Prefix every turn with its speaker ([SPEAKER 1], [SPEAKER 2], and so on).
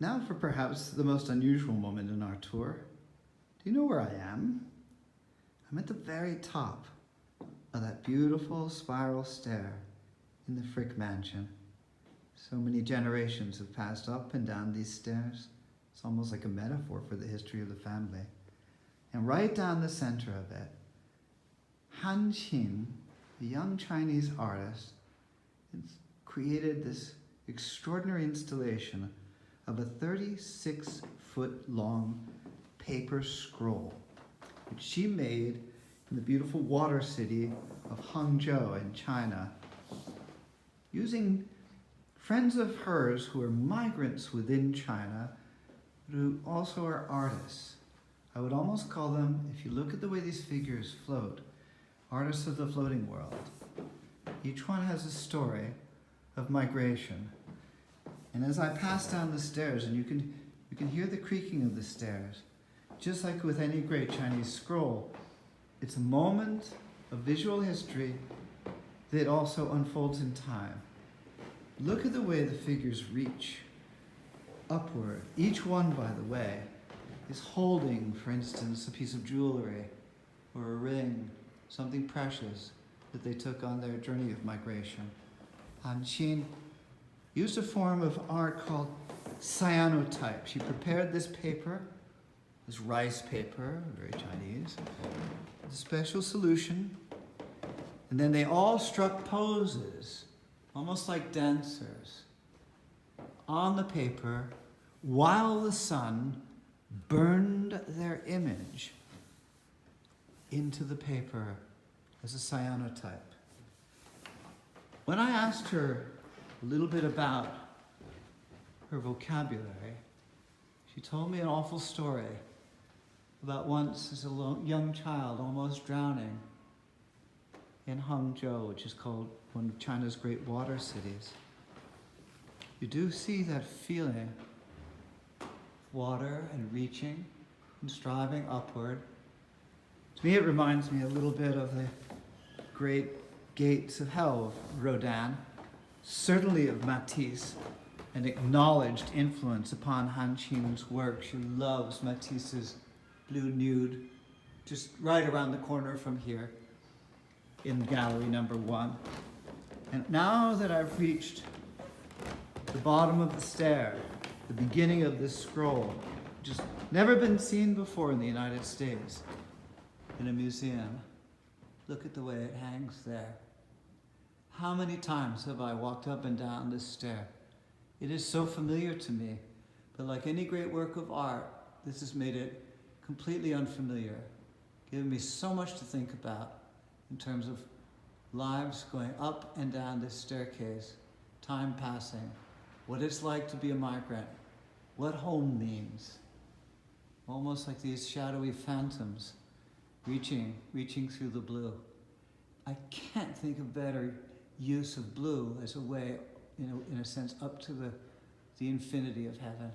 [SPEAKER 1] Now for perhaps the most unusual moment in our tour. Do you know where I am? I'm at the very top of that beautiful spiral stair in the Frick mansion. So many generations have passed up and down these stairs. It's almost like a metaphor for the history of the family. And right down the center of it, Han Qin, a young Chinese artist, has created this extraordinary installation of a 36-foot-long paper scroll, which she made in the beautiful water city of Hangzhou in China, using friends of hers who are migrants within China, who also are artists. I would almost call them, if you look at the way these figures float, artists of the floating world. Each one has a story of migration. And as I pass down the stairs, and you can hear the creaking of the stairs, just like with any great Chinese scroll, it's a moment of visual history that also unfolds in time. Look at the way the figures reach upward. Each one, by the way, is holding, for instance, a piece of jewelry or a ring, something precious that they took on their journey of migration. Han Qin used a form of art called cyanotype. She prepared this paper, this rice paper, very Chinese, with a special solution, and then they all struck poses, almost like dancers, on the paper while the sun burned their image into the paper as a cyanotype. When I asked her a little bit about her vocabulary, she told me an awful story about once as a young child almost drowning in Hangzhou, which is called one of China's great water cities. You do see that feeling of water and reaching and striving upward. To me, it reminds me a little bit of the great Gates of Hell of Rodin, certainly of Matisse, an acknowledged influence upon Han Qin's work. She loves Matisse's Blue Nude, just right around the corner from here in gallery number 1. And now that I've reached the bottom of the stair, the beginning of this scroll, which has never been seen before in the United States in a museum, look at the way it hangs there. How many times have I walked up and down this stair? It is so familiar to me, but like any great work of art, this has made it completely unfamiliar, giving me so much to think about in terms of lives going up and down this staircase, time passing, what it's like to be a migrant, what home means, almost like these shadowy phantoms reaching through the blue. I can't think of better use of blue as a way, in a sense, up to the infinity of heaven.